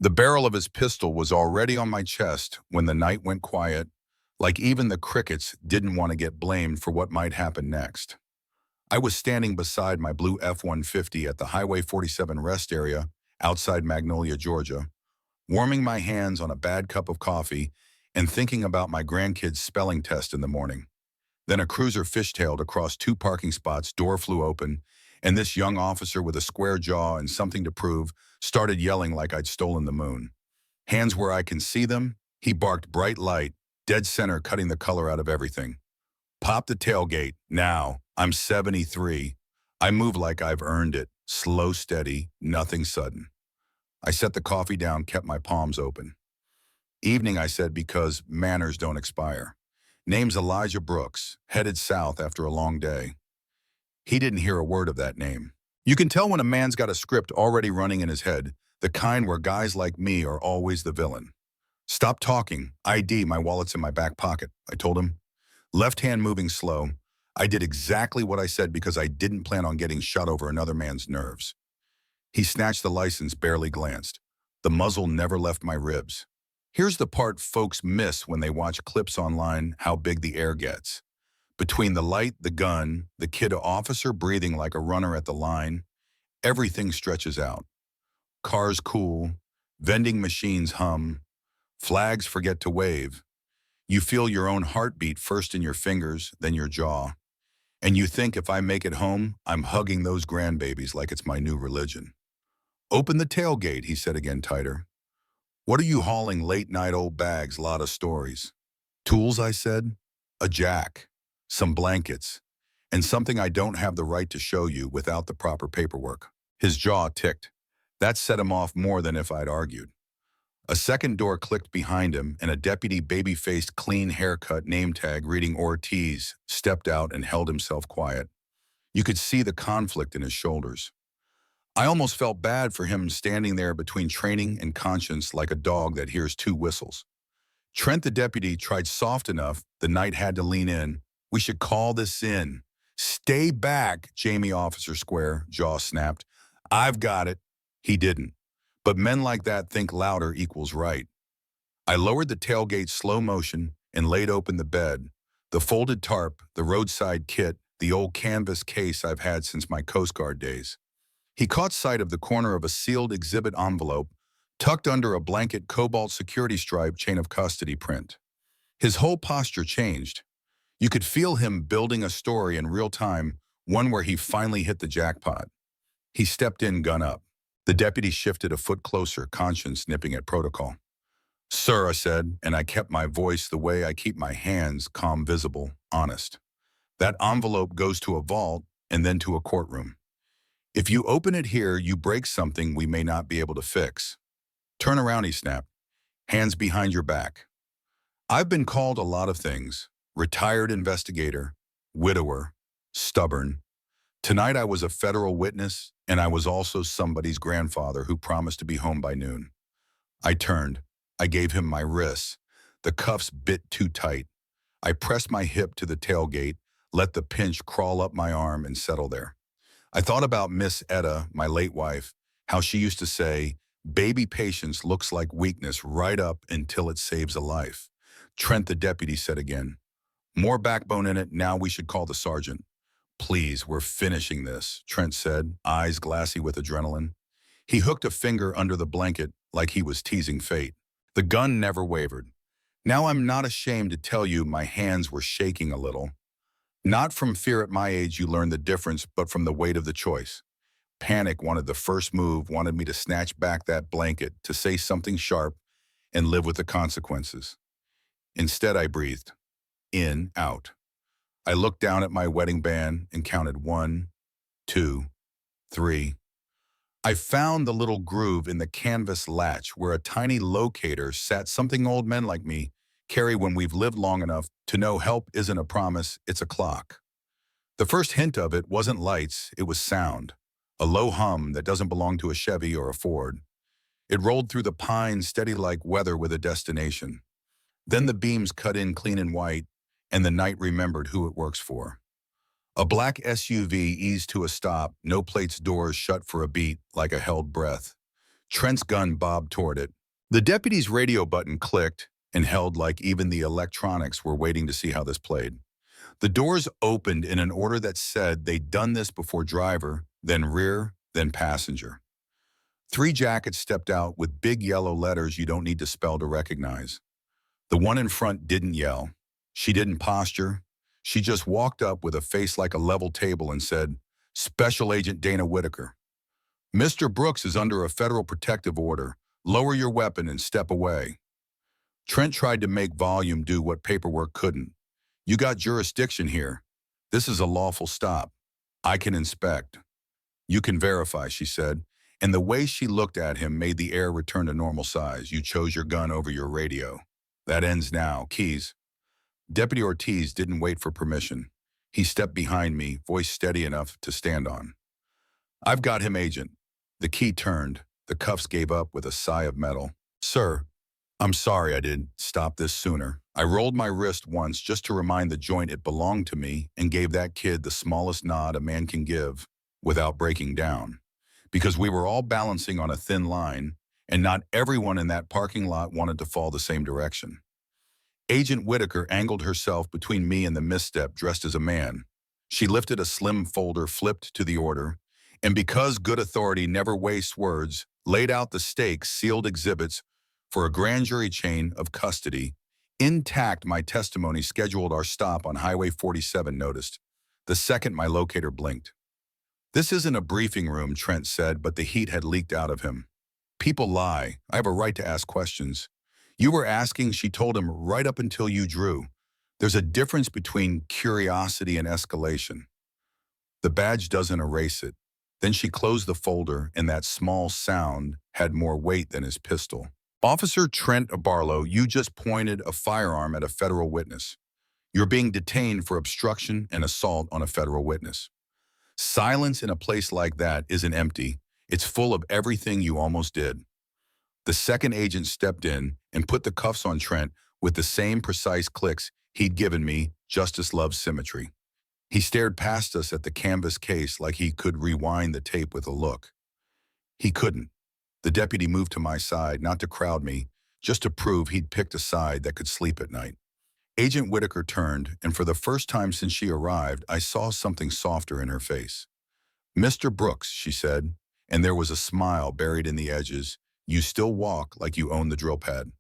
The barrel of his pistol was already on my chest when the night went quiet, like even the crickets didn't want to get blamed for what might happen next. I was standing beside my blue F-150 at the Highway 47 rest area outside Magnolia, Georgia, warming my hands on a bad cup of coffee and thinking about my grandkids' spelling test in the morning. Then a cruiser fishtailed across two parking spots, door flew open, and this young officer with a square jaw and something to prove started yelling like I'd stolen the moon. Hands where I can see them, he barked bright light, dead center cutting the color out of everything. Pop the tailgate, now. I'm 73. I move like I've earned it, slow, steady, nothing sudden. I set the coffee down, kept my palms open. Evening, I said, because manners don't expire. Name's Elijah Brooks, headed south after a long day. He didn't hear a word of that name. You can tell when a man's got a script already running in his head, the kind where guys like me are always the villain. Stop talking. ID, my wallet's in my back pocket, I told him. Left hand moving slow. I did exactly what I said because I didn't plan on getting shot over another man's nerves. He snatched the license, barely glanced. The muzzle never left my ribs. Here's the part folks miss when they watch clips online, how big the air gets. Between the light, the gun, the kid officer breathing like a runner at the line, everything stretches out. Cars cool, vending machines hum, flags forget to wave. You feel your own heartbeat first in your fingers, then your jaw. And you think if I make it home, I'm hugging those grandbabies like it's my new religion. Open the tailgate, he said again tighter. What are you hauling late night old bags, lot of stories? Tools, I said. A jack, some blankets, and something I don't have the right to show you without the proper paperwork. His jaw ticked. That set him off more than if I'd argued. A second door clicked behind him, and a deputy baby-faced, clean haircut name tag reading Ortiz stepped out and held himself quiet. You could see the conflict in his shoulders. I almost felt bad for him standing there between training and conscience like a dog that hears two whistles. Trent the deputy tried soft enough, the knight had to lean in. We should call this in. Stay back, Jamie Officer Square, jaw snapped. I've got it. He didn't. But men like that think louder equals right. I lowered the tailgate slow motion and laid open the bed, the folded tarp, the roadside kit, the old canvas case I've had since my Coast Guard days. He caught sight of the corner of a sealed exhibit envelope tucked under a blanket cobalt security stripe chain of custody print. His whole posture changed. You could feel him building a story in real time, one where he finally hit the jackpot. He stepped in, gun up. The deputy shifted a foot closer, conscience nipping at protocol. Sir, I said, and I kept my voice the way I keep my hands, calm, visible, honest. That envelope goes to a vault and then to a courtroom. If you open it here, you break something we may not be able to fix. Turn around, he snapped. Hands behind your back. I've been called a lot of things. Retired investigator, widower, stubborn. Tonight I was a federal witness, and I was also somebody's grandfather who promised to be home by noon. I turned. I gave him my wrists. The cuffs bit too tight. I pressed my hip to the tailgate, let the pinch crawl up my arm and settle there. I thought about Miss Etta, my late wife, how she used to say, baby patience looks like weakness right up until it saves a life. Trent the deputy said again, more backbone in it, now we should call the sergeant. Please, we're finishing this, Trent said, eyes glassy with adrenaline. He hooked a finger under the blanket like he was teasing fate. The gun never wavered. Now I'm not ashamed to tell you my hands were shaking a little. Not from fear at my age you learn the difference, but from the weight of the choice. Panic wanted the first move, wanted me to snatch back that blanket, to say something sharp, and live with the consequences. Instead I breathed. In, out. I looked down at my wedding band and counted 1, 2, 3. I found the little groove in the canvas latch where a tiny locator sat, something old men like me carry when we've lived long enough to know help isn't a promise, it's a clock. The first hint of it wasn't lights, it was sound. A low hum that doesn't belong to a Chevy or a Ford. It rolled through the pines steady like weather with a destination. Then the beams cut in clean and white, and the night remembered who it works for. A black SUV eased to a stop, no plates, doors shut for a beat like a held breath. Trent's gun bobbed toward it. The deputy's radio button clicked and held like even the electronics were waiting to see how this played. The doors opened in an order that said they'd done this before driver, then rear, then passenger. Three jackets stepped out with big yellow letters you don't need to spell to recognize. The one in front didn't yell. She didn't posture. She just walked up with a face like a level table and said, "Special Agent Dana Whitaker. Mr. Brooks is under a federal protective order. Lower your weapon and step away." Trent tried to make volume do what paperwork couldn't. "You got jurisdiction here. This is a lawful stop. I can inspect. You can verify," she said, and the way she looked at him made the air return to normal size. "You chose your gun over your radio. That ends now. Keys." Deputy Ortiz didn't wait for permission. He stepped behind me, voice steady enough to stand on. "I've got him, Agent." The key turned. The cuffs gave up with a sigh of metal. "Sir, I'm sorry I didn't stop this sooner." I rolled my wrist once just to remind the joint it belonged to me and gave that kid the smallest nod a man can give without breaking down. Because we were all balancing on a thin line, and not everyone in that parking lot wanted to fall the same direction. Agent Whitaker angled herself between me and the misstep dressed as a man. She lifted a slim folder flipped to the order, and because good authority never wastes words, laid out the stakes, sealed exhibits for a grand jury chain of custody. Intact, my testimony scheduled our stop on Highway 47 noticed, the second my locator blinked. "This isn't a briefing room," Trent said, but the heat had leaked out of him. "People lie. I have a right to ask questions." "You were asking," she told him, "right up until you drew. There's a difference between curiosity and escalation. The badge doesn't erase it." Then she closed the folder, and that small sound had more weight than his pistol. "Officer Trent Barlow, you just pointed a firearm at a federal witness. You're being detained for obstruction and assault on a federal witness." Silence in a place like that isn't empty. It's full of everything you almost did. The second agent stepped in and put the cuffs on Trent with the same precise clicks he'd given me. Justice loves symmetry. He stared past us at the canvas case like he could rewind the tape with a look. He couldn't. The deputy moved to my side, not to crowd me, just to prove he'd picked a side that could sleep at night. Agent Whitaker turned, and for the first time since she arrived, I saw something softer in her face. "Mr. Brooks," she said, and there was a smile buried in the edges. "You still walk like you own the drill pad."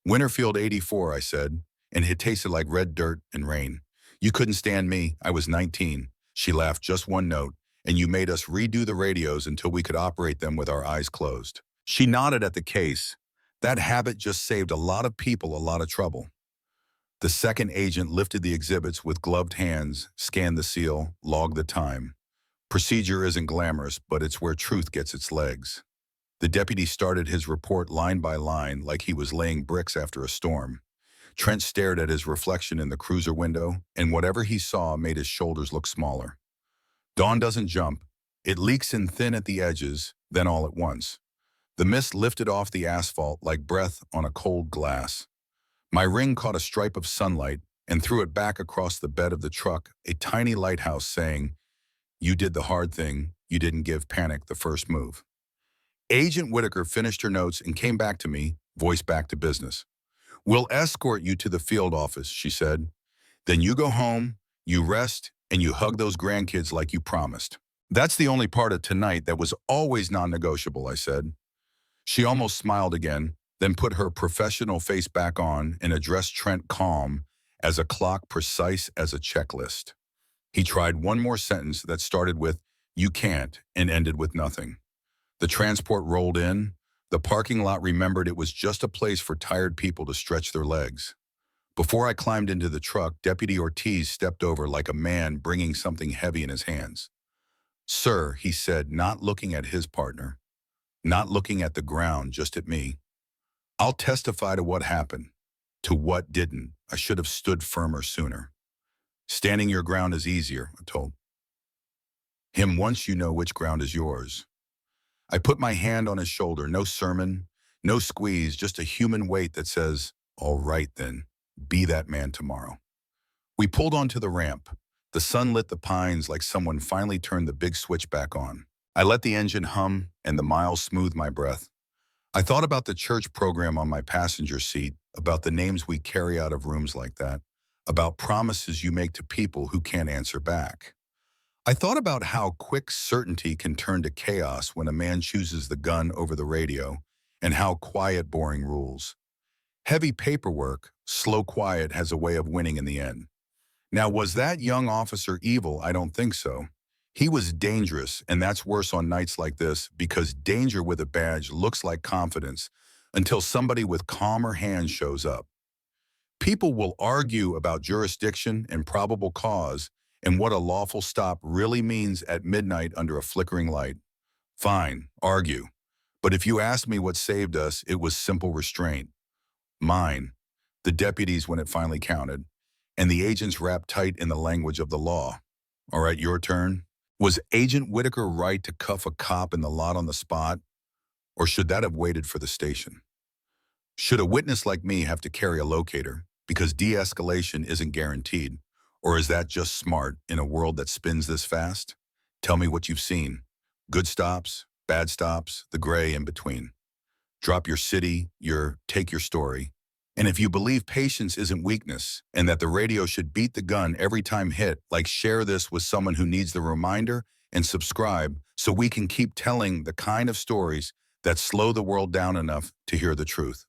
"Winterfield 84, I said, and it tasted like red dirt and rain. "You couldn't stand me. I was 19. She laughed, "Just one note, and you made us redo the radios until we could operate them with our eyes closed." She nodded at the case. "That habit just saved a lot of people a lot of trouble." The second agent lifted the exhibits with gloved hands, scanned the seal, logged the time. Procedure isn't glamorous, but it's where truth gets its legs. The deputy started his report line by line like he was laying bricks after a storm. Trent stared at his reflection in the cruiser window, and whatever he saw made his shoulders look smaller. Dawn doesn't jump. It leaks in thin at the edges, then all at once. The mist lifted off the asphalt like breath on a cold glass. My ring caught a stripe of sunlight and threw it back across the bed of the truck, a tiny lighthouse saying, "You did the hard thing. You didn't give panic the first move." Agent Whitaker finished her notes and came back to me, voice back to business. "We'll escort you to the field office," she said. "Then you go home, you rest, and you hug those grandkids like you promised." "That's the only part of tonight that was always non-negotiable," I said. She almost smiled again, then put her professional face back on and addressed Trent calm as a clock, precise as a checklist. He tried one more sentence that started with, "You can't," and ended with nothing. The transport rolled in. The parking lot remembered it was just a place for tired people to stretch their legs. Before I climbed into the truck, Deputy Ortiz stepped over like a man bringing something heavy in his hands. "Sir," he said, not looking at his partner, not looking at the ground, just at me. "I'll testify to what happened, to what didn't. I should have stood firmer sooner." "Standing your ground is easier," I told him, "once you know which ground is yours." I put my hand on his shoulder, no sermon, no squeeze, just a human weight that says, "All right then, be that man tomorrow." We pulled onto the ramp. The sun lit the pines like someone finally turned the big switch back on. I let the engine hum and the miles smooth my breath. I thought about the church program on my passenger seat, about the names we carry out of rooms like that, about promises you make to people who can't answer back. I thought about how quick certainty can turn to chaos when a man chooses the gun over the radio, and how quiet, boring rules. Heavy paperwork, slow quiet has a way of winning in the end. Now, was that young officer evil? I don't think so. He was dangerous, and that's worse on nights like this because danger with a badge looks like confidence until somebody with calmer hands shows up. People will argue about jurisdiction and probable cause and what a lawful stop really means at midnight under a flickering light. Fine, argue. But if you ask me what saved us, it was simple restraint. Mine, the deputies when it finally counted, and the agents wrapped tight in the language of the law. All right, your turn. Was Agent Whitaker right to cuff a cop in the lot on the spot, or should that have waited for the station? Should a witness like me have to carry a locator because de-escalation isn't guaranteed, or is that just smart in a world that spins this fast? Tell me what you've seen. Good stops, bad stops, the gray in between. Drop your city, take your story. And if you believe patience isn't weakness and that the radio should beat the gun every time hit, like share this with someone who needs the reminder and subscribe so we can keep telling the kind of stories that slow the world down enough to hear the truth.